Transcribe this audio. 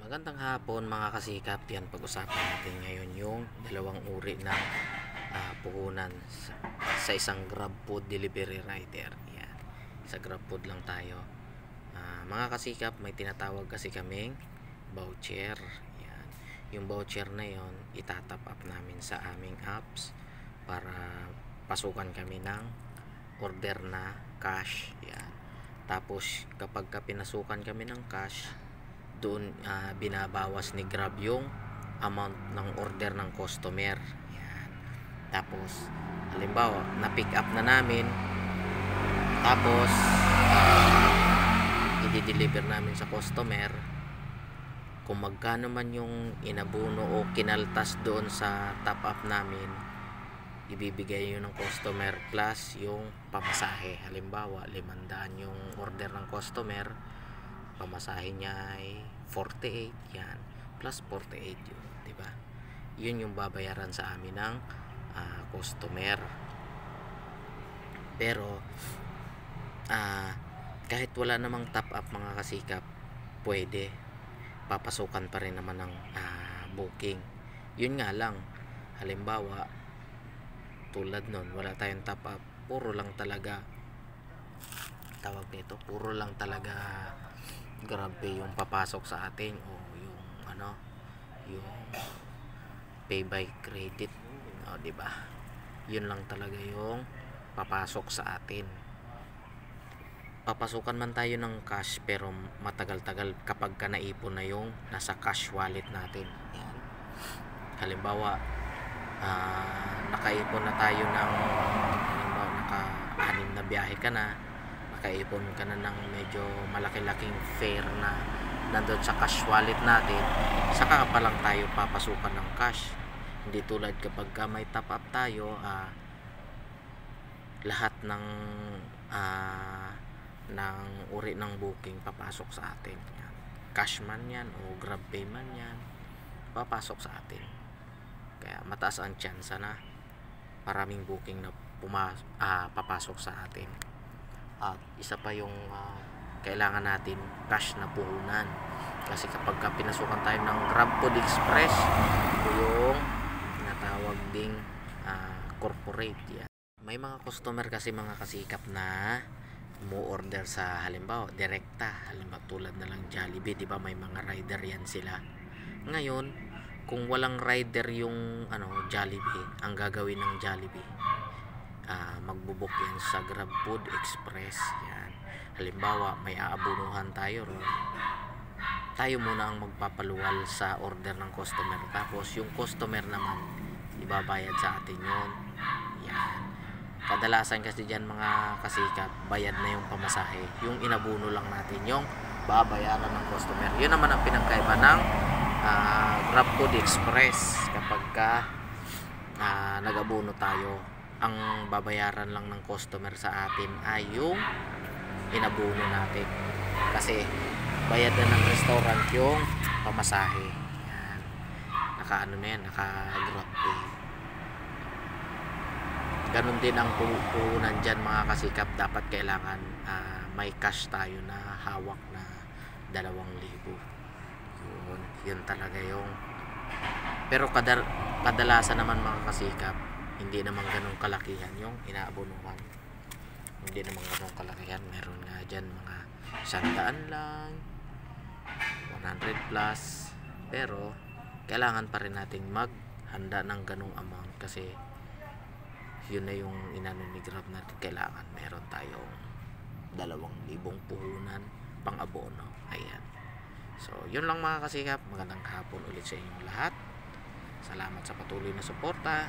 Magandang hapon mga kasikap. Yan, pag-usapan natin ngayon yung dalawang uri ng puhunan sa isang Grab Food Delivery Rider. Yan, sa Grab Food lang tayo. Mga kasikap, may tinatawag kasi kaming voucher. Yan, yung voucher na yon itatap up namin sa aming apps para pasukan kami ng order na cash. Yan, tapos kapag pinasukan kami ng cash, doon binabawas ni Grab yung amount ng order ng customer. Yan. Tapos halimbawa na-pick up na namin, tapos i-deliver namin sa customer, kung magkano man yung inabuno o kinaltas doon sa top up namin, ibibigay yun ng customer plus yung pamasahe. Halimbawa 500 yung order ng customer, pamasahe niya ay 48, yan, plus 48 yun, diba? Yun yung babayaran sa amin ng customer. Pero kahit wala namang top up mga kasikap, pwede papasukan pa rin naman ng booking. Yun nga lang, halimbawa tulad nun, wala tayong top up, puro lang talaga Grab Pay yung papasok sa atin, o yung yung pay by credit, di ba? Yun lang talaga yung papasok sa atin. Papasukan man tayo ng cash, pero matagal-tagal kapag naipon na yung nasa cash wallet natin. Yan. Halimbawa nakaipon na tayo ng naka-anim na biyahe ka na, nakaipon ka na ng medyo malaki-laking fare na nandun sa cash wallet natin, saka pa lang tayo papasukan ng cash. Hindi tulad kapag may top up tayo, lahat ng uri ng booking papasok sa atin. Yan. Cash man yan o Grab Pay man yan, papasok sa atin. Kaya mataas ang tsansa na maraming booking na papasok sa atin. At isa pa yung kailangan natin cash na puhunan, kasi kapag pinasukan tayo ng Grab Food Express, ito yung tinatawag ding corporate. Yan. May mga customer kasi mga kasikap na mo-order sa halimbawa direkta, halimbawa tulad na lang Jollibee, di ba? May mga rider yan sila. Ngayon, kung walang rider yung Jollibee, ang gagawin ng Jollibee, magbubuk yan sa Grab Food Express. Yan. Halimbawa may aabunuhan tayo ron, tayo muna ang magpapaluwal sa order ng customer, tapos yung customer naman ibabayad sa atin yun. Yan. Kadalasan kasi dyan mga kasikap, bayad na yung pamasahe, yung inabuno lang natin yung babayaran ng customer. Yun naman ang pinagkaiba ng Grab Food Express. Kapag nag-abuno tayo, ang babayaran lang ng customer sa atin ay yung inabuno natin, kasi bayad na ng restaurant yung pamasahe. Yan. Naka Grab Pay. Ganun din ang puhunan dyan mga kasikap. Dapat kailangan may cash tayo na hawak na 2,000. Yun talaga yung, pero kadalasan naman mga kasikap, hindi naman ganun kalakihan yung inaabunuhan. Hindi naman ganun kalakihan. Meron nga dyan mga 100 lang, 100 plus, pero kailangan pa rin nating maghanda ng ganung amount, kasi yun na yung inano ni Grab natin. Kailangan meron tayong 2,000 puhunan pang abono. Ayan. So yun lang mga kasikap. Magandang hapon ulit sa inyong lahat. Salamat sa patuloy na suporta.